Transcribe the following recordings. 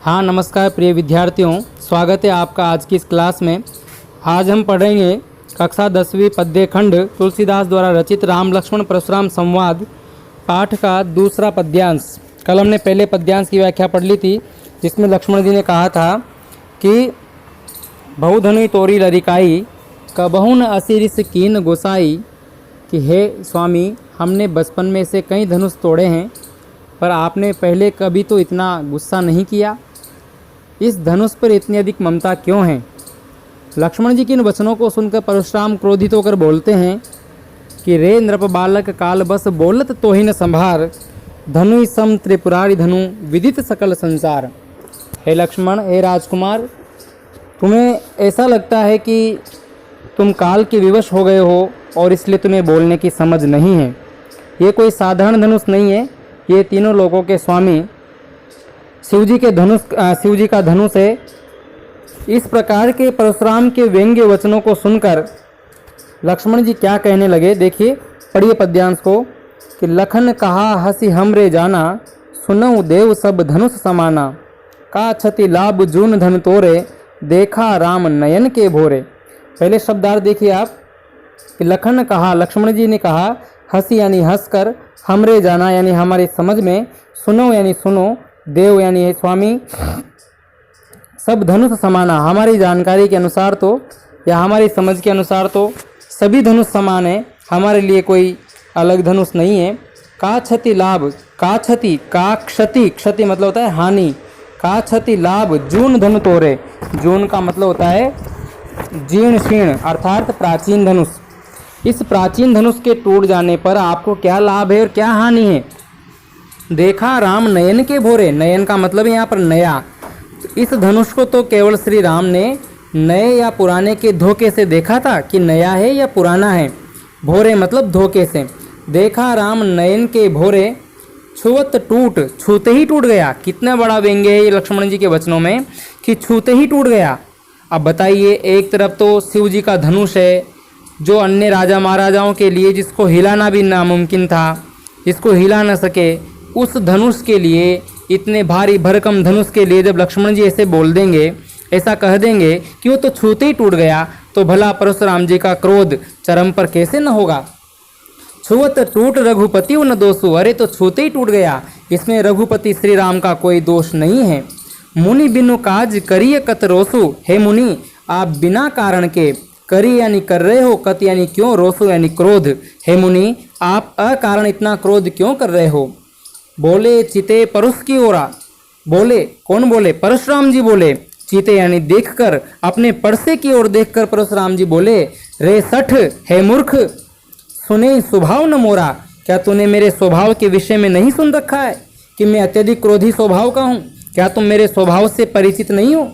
हाँ नमस्कार प्रिय विद्यार्थियों, स्वागत है आपका आज की इस क्लास में। आज हम पढ़ेंगे कक्षा 10वीं पद्य खंड तुलसीदास द्वारा रचित राम लक्ष्मण परशुराम संवाद पाठ का दूसरा पद्यांश। कल हमने पहले पद्यांश की व्याख्या पढ़ ली थी, जिसमें लक्ष्मण जी ने कहा था कि बहुधनुई तोरी लरिकाई कबहू न असिरिस कीन गोसाई, कि हे स्वामी, हमने बचपन में से कई धनुष तोड़े हैं, पर आपने पहले कभी तो इतना गुस्सा नहीं किया। इस धनुष पर इतनी अधिक ममता क्यों है? लक्ष्मण जी के इन वचनों को सुनकर परशुराम क्रोधित होकर बोलते हैं कि रे नृप बालक काल बस बोलत तो ही न संभार, धनु सम त्रिपुरारी धनु विदित सकल संसार। हे लक्ष्मण, हे राजकुमार, तुम्हें ऐसा लगता है कि तुम काल के विवश हो गए हो और इसलिए तुम्हें बोलने की समझ नहीं है। ये कोई साधारण धनुष नहीं है, ये तीनों लोगों के स्वामी शिव जी का धनुष है। इस प्रकार के परशुराम के व्यंग्य वचनों को सुनकर लक्ष्मण जी क्या कहने लगे, देखिए, पढ़िए पद्यांश को कि लखन कहा हसी हमरे जाना, सुनऊ देव सब धनुष समाना, का छति लाभ जून धन तोरे, देखा राम नयन के भोरे। पहले शब्दार्थ देखिए आप कि लखन कहा, लक्ष्मण जी ने कहा, हसी यानी हंसकर, हमरे जाना यानी हमारी समझ में, सुनो यानी सुनो, देव यानी स्वामी, सब धनुष समाना, हमारी जानकारी के अनुसार तो या हमारी समझ के अनुसार तो सभी धनुष समान है, हमारे लिए कोई अलग धनुष नहीं है। का क्षति लाभ, का क्षति, का क्षति, क्षति मतलब होता है हानि, का क्षति लाभ जून धनु तोरे, जून का मतलब होता है जीर्ण शीर्ण अर्थात प्राचीन धनुष। इस प्राचीन धनुष के टूट जाने पर आपको क्या लाभ है और क्या हानि है? देखा राम नयन के भोरे, नयन का मतलब यहाँ पर नया। इस धनुष को तो केवल श्री राम ने नए या पुराने के धोखे से देखा था कि नया है या पुराना है। भोरे मतलब धोखे से। देखा राम नयन के भोरे, छुवत टूट, छूते ही टूट गया। कितना बड़ा व्यंग्य है ये लक्ष्मण जी के वचनों में कि छूते ही टूट गया। अब बताइए, एक तरफ तो शिव जी का धनुष है जो अन्य राजा महाराजाओं के लिए जिसको हिलाना भी नामुमकिन था, जिसको हिला न सके, उस धनुष के लिए, इतने भारी भरकम धनुष के लिए जब लक्ष्मण जी ऐसे बोल देंगे, ऐसा कह देंगे कि वो तो छूते ही टूट गया, तो भला परशुराम जी का क्रोध चरम पर कैसे न होगा। छुवत टूट रघुपति न दोषु, अरे तो छूते ही टूट गया, इसमें रघुपति श्री राम का कोई दोष नहीं है। मुनि बिनु काज करिय कत रोसु, हे मुनि, आप बिना कारण के, करी यानी कर रहे हो, कत यानी क्यों, रोसु यानी क्रोध, हे मुनि आप अकारण इतना क्रोध क्यों कर रहे हो। बोले चिते परुष की ओरा, बोले कौन बोले? परशुराम जी बोले। चिते यानी देखकर, अपने परसे की ओर देखकर परशुराम जी बोले, रे सठ, हे मूर्ख, सुने स्वभाव न मोरा, क्या तूने मेरे स्वभाव के विषय में नहीं सुन रखा है कि मैं अत्यधिक क्रोधी स्वभाव का हूँ? क्या तुम मेरे स्वभाव से परिचित नहीं हो?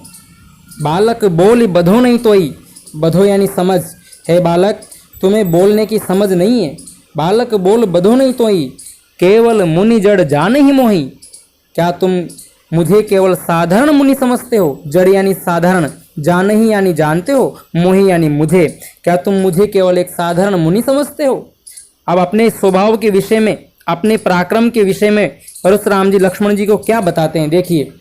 बालक बोल बधो नहीं तोई, बधो यानी समझ, हे बालक तुम्हें बोलने की समझ नहीं है। बालक बोल बधो नहीं तोई, केवल मुनि जड़ जाने ही मोही, क्या तुम मुझे केवल साधारण मुनि समझते हो? जड़ यानी साधारण, जाने ही यानी जानते हो, मोही यानी मुझे, क्या तुम मुझे केवल एक साधारण मुनि समझते हो? अब अपने स्वभाव के विषय में, अपने पराक्रम के विषय में परशुराम जी लक्ष्मण जी को क्या बताते हैं, देखिए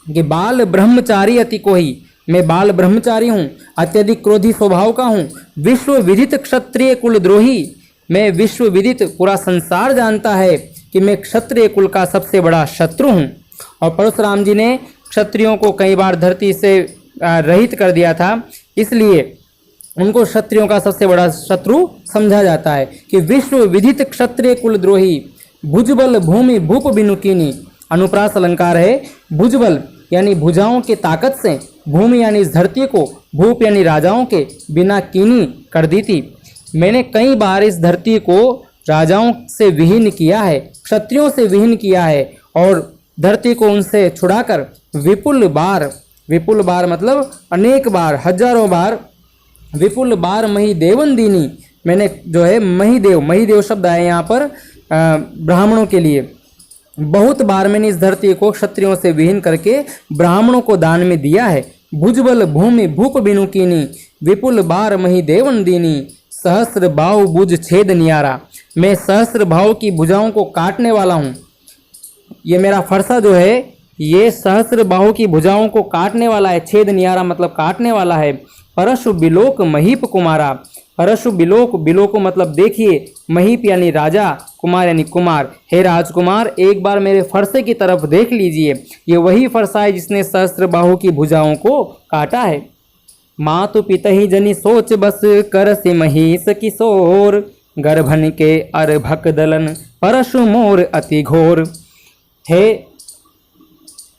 कि बाल ब्रह्मचारी अति कोही, मैं बाल ब्रह्मचारी हूँ, अत्यधिक क्रोधी स्वभाव का हूँ, विश्व विदित क्षत्रिय कुल द्रोही, मैं विश्व विदित पूरा संसार जानता है कि मैं क्षत्रिय कुल का सबसे बड़ा शत्रु हूँ। और परशुराम जी ने क्षत्रियों को कई बार धरती से रहित कर दिया था, इसलिए उनको क्षत्रियों का सबसे बड़ा शत्रु समझा जाता है कि विश्व विदित क्षत्रिय कुल द्रोही, भुजबल भूमि भूप बिनुकीनी, अनुप्रास अलंकार है। भुजबल यानी भुजाओं की ताकत से, भूमि यानी इस धरती को, भूप यानी राजाओं के बिना कीनी कर दी थी। मैंने कई बार इस धरती को राजाओं से विहीन किया है, क्षत्रियों से विहीन किया है, और धरती को उनसे छुड़ाकर विपुल बार, विपुल बार मतलब अनेक बार, हजारों बार, विपुल बार मही देवन दीनी, मैंने जो है महीदेव, महीदेव शब्द आए यहाँ पर ब्राह्मणों के लिए, बहुत बार मैंने इस धरती को क्षत्रियों से विहीन करके ब्राह्मणों को दान में दिया है। भुजबल भूमि भूप बिनुकीनी, विपुल बार मही देवन दीनी, सहस्र बाहु भुज छेद नियारा, मैं सहस्र भाव की भुजाओं को काटने वाला हूँ। ये मेरा फरसा जो है ये सहस्र बाहु की भुजाओं को काटने वाला है। छेद नियारा मतलब काटने वाला है। परशु बिलोक महीप कुमारा, परशु बिलोक, बिलोक मतलब देखिए, महीप यानी राजा, कुमार यानी कुमार। हे राजकुमार एक बार मेरे फरसे की तरफ देख लीजिए, ये वही फरसा है जिसने सहस्र बाहु की भुजाओं को काटा है। मातु पितहि जनि सोच बस करसि महिष किशोर, गर्भन के अर्भक दलन परशु मोर अति घोर। हे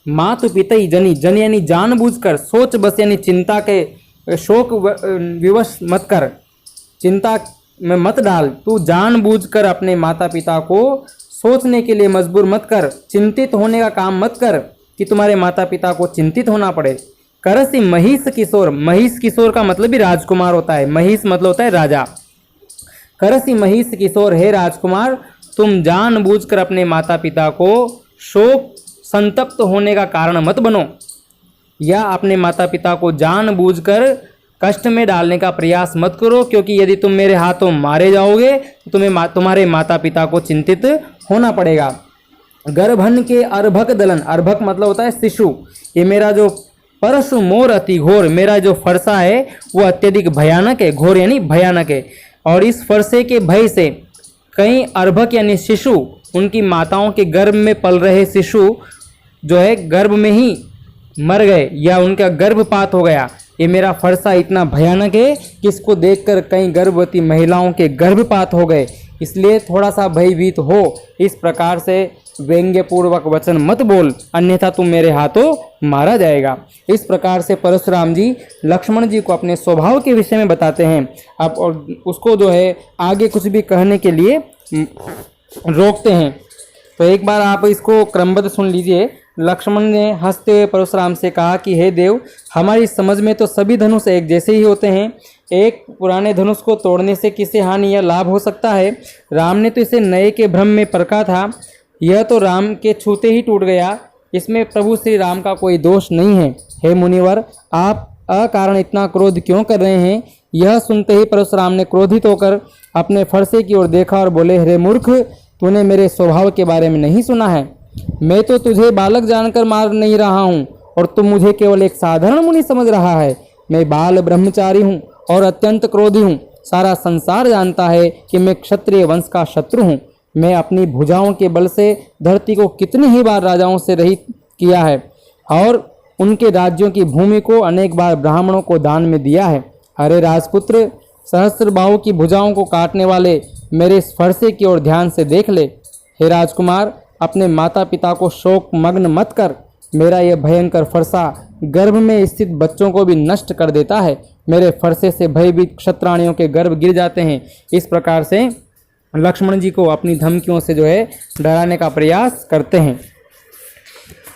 मातु पितहि जनि, जनि यानी जानबूझकर, सोच बस यानी चिंता के शोक विवश मत कर, चिंता में मत डाल, तू जानबूझकर अपने माता पिता को सोचने के लिए मजबूर मत कर, चिंतित होने का काम मत कर कि तुम्हारे माता पिता को चिंतित होना पड़े। करसी महिष किशोर, महिष किशोर का मतलब भी राजकुमार होता है, महिष मतलब होता है राजा। करसी महिष किशोर, हे राजकुमार तुम जानबूझकर अपने माता पिता को शोक संतप्त होने का कारण मत बनो, या अपने माता पिता को जानबूझकर कष्ट में डालने का प्रयास मत करो, क्योंकि यदि तुम मेरे हाथों मारे जाओगे तो तुम्हारे माता पिता को चिंतित होना पड़ेगा। गर्भन के अर्भक दलन, अर्भक मतलब होता है शिशु। ये मेरा जो परशु मोर अति घोर, मेरा जो फरसा है वो अत्यधिक भयानक है, घोर यानी भयानक है। और इस फरसे के भय से कई अर्भक यानी शिशु, उनकी माताओं के गर्भ में पल रहे शिशु जो है गर्भ में ही मर गए या उनका गर्भपात हो गया। ये मेरा फरसा इतना भयानक है कि इसको देखकर कई गर्भवती महिलाओं के गर्भपात हो गए, इसलिए थोड़ा सा भयभीत हो। इस प्रकार से व्यंग्यपूर्वक वचन मत बोल, अन्यथा तुम मेरे हाथों मारा जाएगा। इस प्रकार से परशुराम जी लक्ष्मण जी को अपने स्वभाव के विषय में बताते हैं अब, और उसको जो है आगे कुछ भी कहने के लिए रोकते हैं। तो एक बार आप इसको क्रमबद्ध सुन लीजिए। लक्ष्मण ने हंसते हुए परशुराम से कहा कि हे देव, हमारी समझ में तो सभी धनुष एक जैसे ही होते हैं, एक पुराने धनुष को तोड़ने से किसे हानि या लाभ हो सकता है? राम ने तो इसे नए के भ्रम में परखा था, यह तो राम के छूते ही टूट गया, इसमें प्रभु श्री राम का कोई दोष नहीं है। हे मुनिवर, आप अकारण इतना क्रोध क्यों कर रहे हैं? यह सुनते ही परशुराम ने क्रोधित होकर अपने फरसे की ओर देखा और बोले, हे मूर्ख, तूने मेरे स्वभाव के बारे में नहीं सुना है? मैं तो तुझे बालक जानकर मार नहीं रहा हूँ और तुम मुझे केवल एक साधारण मुनि समझ रहा है। मैं बाल ब्रह्मचारी हूँ और अत्यंत क्रोधी हूँ। सारा संसार जानता है कि मैं क्षत्रिय वंश का शत्रु हूँ। मैं अपनी भुजाओं के बल से धरती को कितनी ही बार राजाओं से रहित किया है और उनके राज्यों की भूमि को अनेक बार ब्राह्मणों को दान में दिया है। अरे राजपुत्र, सहस्त्रबाहु की भुजाओं को काटने वाले मेरे इस फरसे की ओर ध्यान से देख ले। हे राजकुमार, अपने माता पिता को शोक मग्न मत कर। मेरा यह भयंकर फरसा गर्भ में स्थित बच्चों को भी नष्ट कर देता है। मेरे फरसे से भयभीत क्षत्राणियों के गर्भ गिर जाते हैं। इस प्रकार से लक्ष्मण जी को अपनी धमकियों से जो है डराने का प्रयास करते हैं।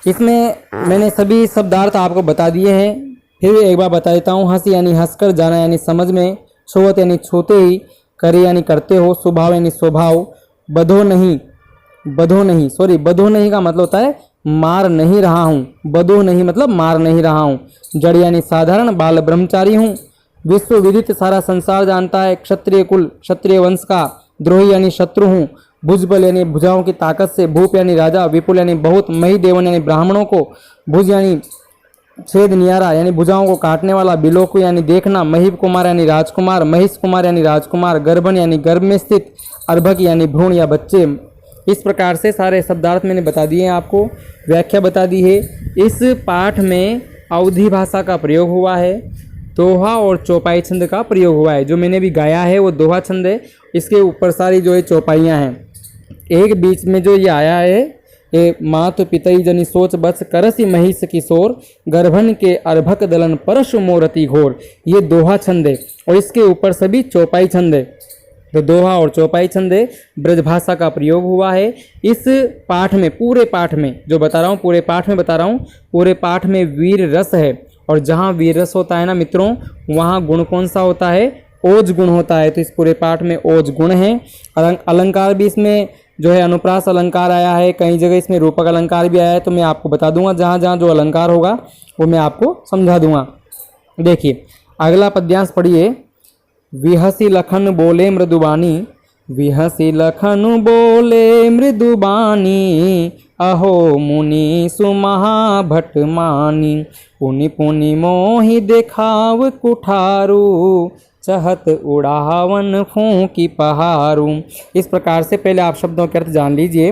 इसमें मैंने सभी शब्दार्थ आपको बता दिए हैं, फिर भी एक बार बता देता हूँ। हंस यानी हंसकर, जाना यानी समझ में, छुवत यानी छूते ही, करे यानी करते हो, स्वभाव यानी स्वभाव, बधो नहीं का मतलब होता है मार नहीं रहा हूँ, बधो नहीं मतलब मार नहीं रहा हूँ। जड़ यानी साधारण, बाल ब्रह्मचारी हूँ, विश्व विदित सारा संसार जानता है, क्षत्रिय कुल क्षत्रिय वंश का द्रोही यानी शत्रु हूँ। भुजबल यानी भुजाओं की ताकत से, भूप यानी राजा, विपुल यानी बहुत, मही देवन यानी ब्राह्मणों को, भुज यानी छेद नियारा यानी भुजाओं को काटने वाला, बिलोकु यानी देखना, महीप कुमार यानी राजकुमार, महिष कुमार यानी राजकुमार, गर्भन यानी गर्भ में स्थित, अर्भक यानी भ्रूण या बच्चे। इस प्रकार से सारे शब्दार्थ मैंने बता दिए हैं, आपको व्याख्या बता दी है। इस पाठ में अवधी भाषा का प्रयोग हुआ है, दोहा और चौपाई छंद का प्रयोग हुआ है। जो मैंने भी गाया है वो दोहा छंद है, इसके ऊपर सारी जो है चौपाइयाँ हैं। एक बीच में जो ये आया है, ये मातु पितई जनि सोच बस करसी महिष किशोर, गर्भन के अर्भक दलन परशु मोरति घोर, ये दोहा छंद है और इसके ऊपर सभी चौपाई छंद है। तो दोहा और चौपाई छंद है, ब्रजभाषा का प्रयोग हुआ है। इस पाठ में, पूरे पाठ में जो बता रहा हूँ, पूरे पाठ में बता रहा हूँ, पूरे पाठ में वीर रस है। और जहाँ वीर रस होता है ना मित्रों, वहाँ गुण कौन सा होता है? ओज गुण होता है। तो इस पूरे पाठ में ओज गुण है। अलंकार भी इसमें जो है अनुप्रास अलंकार आया है, कई जगह इसमें रूपक अलंकार भी आया है। तो मैं आपको बता दूंगा, जहाँ जहाँ जो अलंकार होगा वो मैं आपको समझा दूंगा। देखिए अगला पद्यांश पढ़िए। विहसी लखन बोले मृदुबानी, विहसी लखनु बोले मृदु बानी, अहो मुनि सुमहाभट मानी। पुनि पुनि मोहि देखाव कुठारू, चहत उड़ावन फूंकी पहारू। इस प्रकार से पहले आप शब्दों के अर्थ जान लीजिए।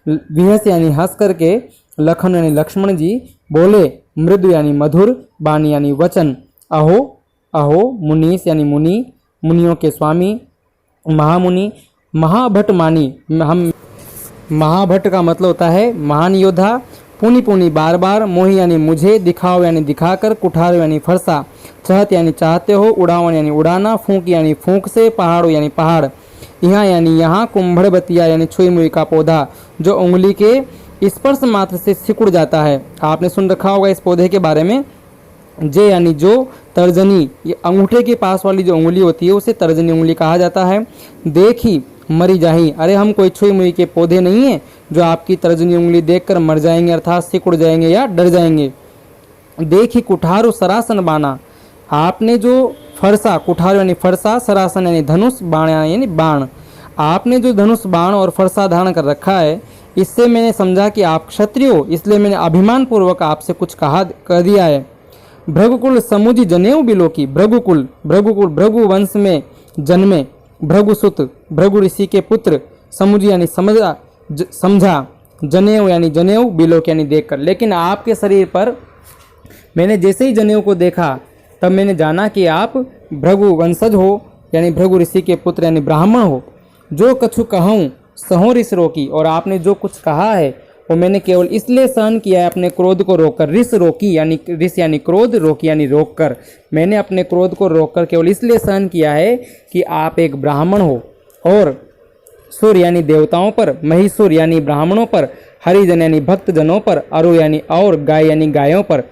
विहस यानी हंस करके, लखन यानी लक्ष्मण जी, बोले मृदु यानी मधुर, बानी यानी वचन, अहो अहो, मुनीस यानी मुनि, मुनियों के स्वामी, महामुनि, महाभट मानी। हम महाभट का मतलब होता है महान योद्धा। पुनि पुनि बार बार, मोहि यानी मुझे, दिखाओ यानी दिखाकर, कुठारो यानी फरसा, चाहत यानी चाहते हो, उड़ावन यानी उड़ाना, फूंक यानी फूंक से, पहाड़ो यानी पहाड़, यहाँ यानी यहाँ, कुंभड़ बतिया यानी छुई मुई का पौधा जो उंगली के स्पर्श मात्र से सिकुड़ जाता है। आपने सुन रखा होगा इस पौधे के बारे में। जे यानी जो, तर्जनी, ये अंगूठे के पास वाली जो उंगली होती है उसे तर्जनी उंगली कहा जाता है। देखी मरी जाही, अरे हम कोई छुई मुई के पौधे नहीं हैं जो आपकी तर्जनी उंगली देखकर मर जाएंगे अर्थात सिकुड़ जाएंगे या डर जाएंगे। देखी कुठारो सरासन बाना, आपने जो फरसा, कुठारो यानी फरसा, सरासन यानी धनुष, बाण यानी बाण, आपने जो धनुष बाण और फरसा धारण कर रखा है, इससे मैंने समझा कि आप क्षत्रिय हो, इसलिए मैंने अभिमान पूर्वक आपसे कुछ कह दिया है। भृगुकुल समुझी जनेऊ बिलोकी, भृगुकुल, भृगुकुल भृगु वंश में जन्मे, भृगुसुत, भृगु ऋषि के पुत्र, समुझी यानी समझा, जनेऊ यानी जनेऊ, बिलोक यानी देखकर। लेकिन आपके शरीर पर मैंने जैसे ही जनेऊ को देखा तब मैंने जाना कि आप भृगु वंशज हो, यानी भृगु ऋषि के पुत्र यानी ब्राह्मण हो। जो कछु कहूँ सहो रिस रोकी, और आपने जो कुछ कहा है वो मैंने केवल इसलिए सहन किया है अपने क्रोध को रोककर। रिस रोकी यानी, रिस यानी क्रोध, रोकी यानी रोककर। मैंने अपने क्रोध को रोककर केवल इसलिए सहन किया है कि आप एक ब्राह्मण हो। और सुर यानी देवताओं पर, महिषुर यानी ब्राह्मणों पर, हरिजन यानी भक्त जनों पर, अरु यानी और, गाय यानी गायों पर,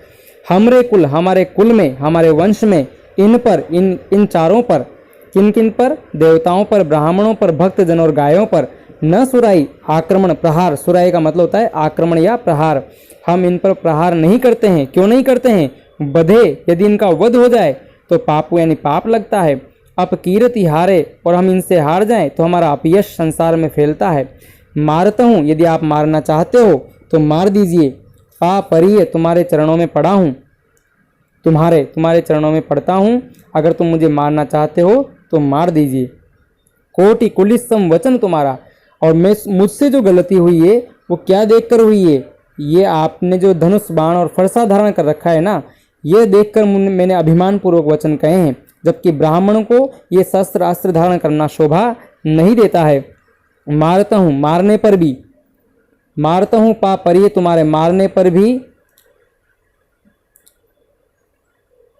हमरे कुल हमारे कुल में, हमारे वंश में, इन पर इन चारों पर, किन किन पर, देवताओं पर, ब्राह्मणों पर, भक्त जन और गायों पर, न सुराई आक्रमण प्रहार, सुराई का मतलब होता है आक्रमण या प्रहार, हम इन पर प्रहार नहीं करते हैं। क्यों नहीं करते हैं? बधे, यदि इनका वध हो जाए तो पापु यानी पाप लगता है। अपकीर्ति हारे, और हम इनसे हार जाएं तो हमारा अपयश संसार में फैलता है। मारता हूँ, यदि आप मारना चाहते हो तो मार दीजिए। पापरिय, तुम्हारे चरणों में पड़ा हूँ, तुम्हारे चरणों में पड़ता हूँ, अगर तुम मुझे मारना चाहते हो तो मार दीजिए। कोटि कुलिसम वचन तुम्हारा, और मैं मुझसे जो गलती हुई है वो क्या देखकर हुई है? ये आपने जो धनुष बाण और फरसा धारण कर रखा है ना, ये देखकर मैंने अभिमान पूर्वक वचन कहे हैं, जबकि ब्राह्मणों को ये शस्त्र अस्त्र धारण करना शोभा नहीं देता है। मारता हूँ, मारने पर भी, मारता हूँ पापरिय, तुम्हारे मारने पर भी।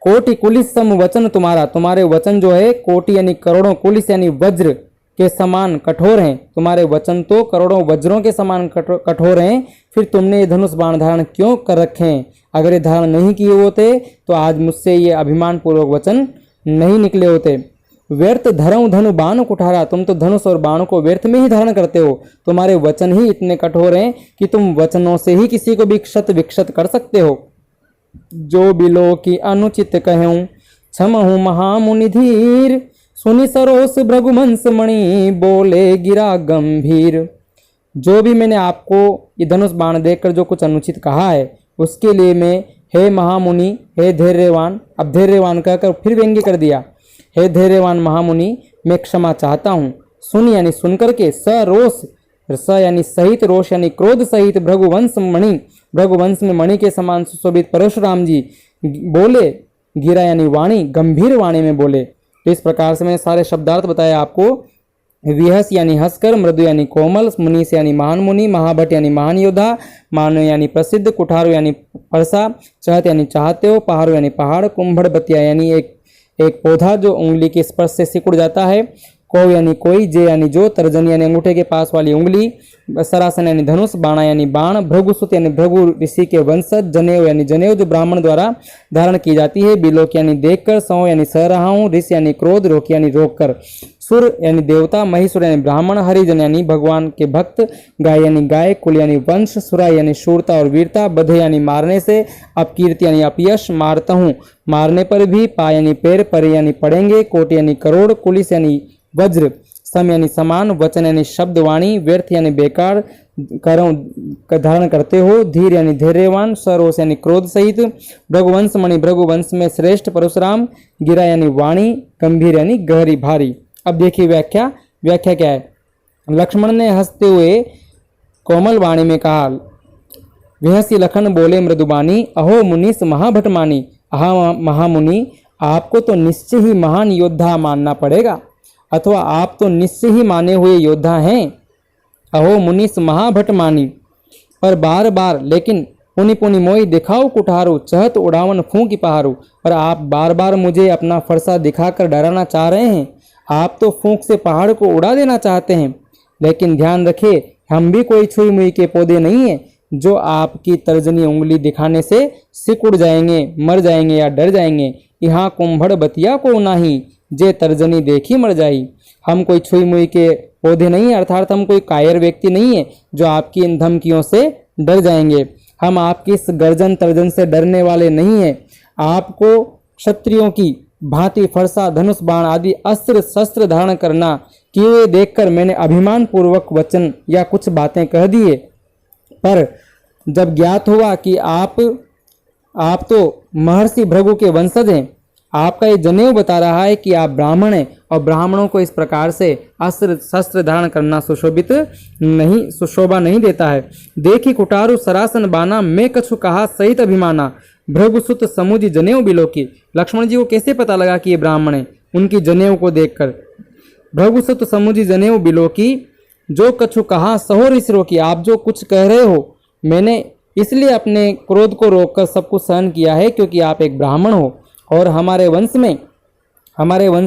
कोटि कुलिस सम वचन तुम्हारा, तुम्हारे वचन जो है कोटि यानी करोड़ों, कुलिस यानी वज्र के समान कठोर हैं। तुम्हारे वचन तो करोड़ों वज्रों के समान कठोर हैं। फिर तुमने ये धनुष बाण धारण क्यों कर रखे हैं? अगर ये धारण नहीं किए होते तो आज मुझसे ये अभिमान पूर्वक वचन नहीं निकले होते। व्यर्थ धरऊं धनु बाण कुठारा, तुम तो धनुष और बाण को व्यर्थ में ही धारण करते हो। तुम्हारे वचन ही इतने कठोर हैं कि तुम वचनों से ही किसी को भी क्षत विक्षत कर सकते हो। जो बिलो की अनुचित कहूँ क्षमहु महामुनि धीर, सुनि सरोस भृगुवंश मणि बोले गिरा गंभीर। जो भी मैंने आपको ये धनुष बाण देखकर जो कुछ अनुचित कहा है उसके लिए मैं हे महामुनि, हे धैर्यवान, अब धैर्यवान कहकर फिर व्यंग्य कर दिया। हे धैर्यवान महामुनि, मैं क्षमा चाहता हूँ। सुन यानी सुनकर के, सरोष, स यानी सहित, रोष यानी क्रोध सहित, भृगुवंश मणि, भृगुवंश में मणि के समान सुशोभित परशुराम जी बोले, गिरा यानी वाणी, गंभीर वाणी में बोले। तो इस प्रकार से मैंने सारे शब्दार्थ बताए आपको। विहस यानी हंसकर, मृदु यानी कोमल, मुनीस यानी महान मुनि, महाभट यानी महान योद्धा, मानव यानी प्रसिद्ध, कुठारो यानी फरसा, चाहत यानी चाहते हो, पहाड़ो यानी पहाड़, कुंभड़ बतिया यानी एक पौधा जो उंगली के स्पर्श से सिकुड़ जाता है, को यानी कोई, जे यानी जो, तर्जन यानी अंगूठे के पास वाली उंगली, सरासन यानी धनुष, बाणा यानी बाण, भृगुसुत यानी भृगु ऋषि के वंशज, जनेऊ यानी जनेऊ जो ब्राह्मण द्वारा धारण की जाती है, बिलोक यानी देखकर, सौ यानी सह रहा हूँ, रिस यानी क्रोध, रोक यानी रोक कर, सुर यानी देवता, महिषुर यानी ब्राह्मण, हरिजन यानी भगवान के भक्त, गाय यानी गाय, कुल यानी वंश, सुरा यानी शूरता और वीरता, बधे यानी मारने से, अपकीर्ति यानी अपयश, मारता हूँ मारने पर भी, पा यानी पैर, पर यानी पड़ेंगे, कोटि यानी करोड़, कुलिस यानी वज्र, सम यानी समान, वचन यानी शब्द वाणी, व्यर्थ यानी बेकार का धारण करते हो, धीर यानी धैर्यवान, सरोस यानी क्रोध सहित, भृगुवंश मणि भृगुवंश में श्रेष्ठ परशुराम, गिरा यानी वाणी, गंभीर यानी गहरी भारी। अब देखिए व्याख्या क्या है। लक्ष्मण ने हंसते हुए कोमल वाणी में कहा, विहसी लखन बोले मृदुबानी, अहो मुनीस महाभट मानी। अहा महामुनि, आपको तो निश्चय ही महान योद्धा मानना पड़ेगा, अथवा आप तो निश्चय ही माने हुए योद्धा हैं। अहो मुनीस महाभट मानी, पर बार बार लेकिन पुनि पुनि मोई दिखाओ कुठारो, चहत उड़ावन फूंकी पहारो। पर आप बार बार मुझे अपना फरसा दिखाकर डराना चाह रहे हैं। आप तो फूंक से पहाड़ को उड़ा देना चाहते हैं। लेकिन ध्यान रखिए, हम भी कोई छुई मुई के पौधे नहीं हैं जो आपकी तर्जनी उंगली दिखाने से सिकुड़ जाएंगे, मर जाएंगे या डर जाएंगे। यहाँ कुंभड़ बतिया को नाही, जे तर्जनी देखी मर जाई। हम कोई छुई मुई के पौधे नहीं है, अर्थात हम कोई कायर व्यक्ति नहीं है जो आपकी इन धमकियों से डर जाएंगे। हम आपकी इस गर्जन तर्जन से डरने वाले नहीं हैं। आपको क्षत्रियों की भांति फरसा, धनुष, बाण आदि अस्त्र शस्त्र धारण करना किए हुए देखकर मैंने अभिमान पूर्वक वचन या कुछ बातें कह दिए। पर जब ज्ञात हुआ कि आप तो महर्षि भृगु के वंशज हैं, आपका ये जनेऊ बता रहा है कि आप ब्राह्मण हैं और ब्राह्मणों को इस प्रकार से अस्त्र शस्त्र धारण करना सुशोभा नहीं देता है। देखी कुटारु सरासन बाना, मैं कछु कहा सहित अभिमाना। भृगुसुत समुझ जनेऊ बिलोकी। लक्ष्मण जी को कैसे पता लगा कि ये ब्राह्मण है? उनकी जनेऊ को देखकर। भृगुसुत समुझ जनेऊ बिलोकी, जो कछु कहा सहो ऋष रोकी। आप जो कुछ कह रहे हो, मैंने इसलिए अपने क्रोध को रोककर सब कुछ सहन किया है क्योंकि आप एक ब्राह्मण हो और हमारे वंश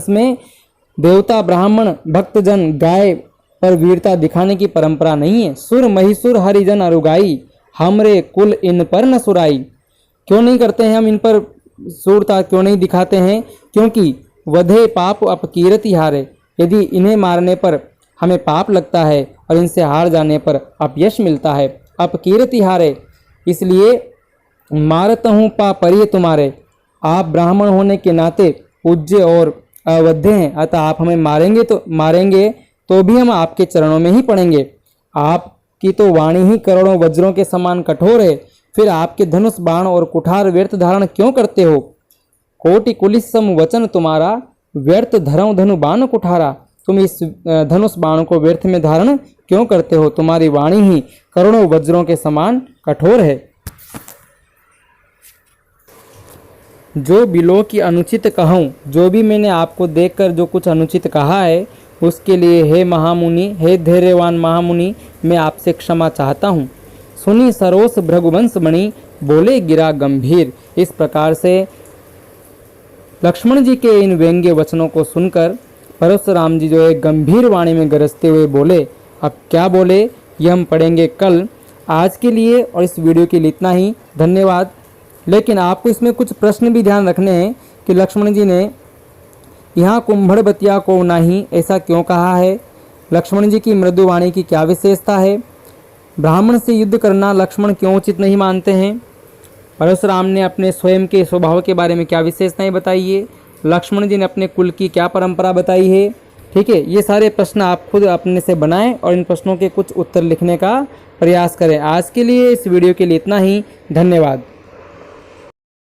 में देवता, ब्राह्मण, भक्तजन, गाय पर वीरता दिखाने की परंपरा नहीं है। सुर महिसुर हरिजन अरुगाई, हमरे कुल इन पर न सुराई। क्यों नहीं करते हैं हम इन पर सूरता, क्यों नहीं दिखाते हैं? क्योंकि वधे पाप अपकीरति हारे। यदि इन्हें मारने पर हमें पाप लगता है और इनसे हार जाने पर अपयश मिलता है। अपकीरति हारे, इसलिए मारता हूँ पा परिय तुम्हारे। आप ब्राह्मण होने के नाते पूज्य और अवध्य हैं, अतः आप हमें मारेंगे तो भी हम आपके चरणों में ही पड़ेंगे। आपकी तो वाणी ही करोड़ों वज्रों के समान कठोर है, फिर आपके धनुष, बाण और कुठार व्यर्थ धारण क्यों करते हो? कोटि कुलिस सम वचन तुम्हारा, व्यर्थ धरऊं धनु बाण कुठारा। तुम इस धनुष बाण को व्यर्थ में धारण क्यों करते हो? तुम्हारी वाणी ही करोड़ों वज्रों के समान कठोर है। जो बिलो की अनुचित कहूँ, जो भी मैंने आपको देखकर जो कुछ अनुचित कहा है उसके लिए हे महामुनि, हे धैर्यवान महामुनि, मैं आपसे क्षमा चाहता हूँ। सुनी सरोस भृगुवंश मणि, बोले गिरा गंभीर। इस प्रकार से लक्ष्मण जी के इन व्यंग्य वचनों को सुनकर परशुराम जी जो एक गंभीर वाणी में गरजते हुए बोले। अब क्या बोले ये हम पढ़ेंगे कल। आज के लिए और इस वीडियो के लिए इतना ही, धन्यवाद। लेकिन आपको इसमें कुछ प्रश्न भी ध्यान रखने हैं कि लक्ष्मण जी ने यहाँ कुंभड़ बतिया को नाही ऐसा क्यों कहा है? लक्ष्मण जी की मृदु वाणी की क्या विशेषता है? ब्राह्मण से युद्ध करना लक्ष्मण क्यों उचित नहीं मानते हैं? परशुराम ने अपने स्वयं के स्वभाव के बारे में क्या विशेषताएं बताई है? लक्ष्मण जी ने अपने कुल की क्या परंपरा बताई है? ठीक है, ये सारे प्रश्न आप खुद अपने से बनाएं और इन प्रश्नों के कुछ उत्तर लिखने का प्रयास करें। आज के लिए इस वीडियो के लिए इतना ही, धन्यवाद।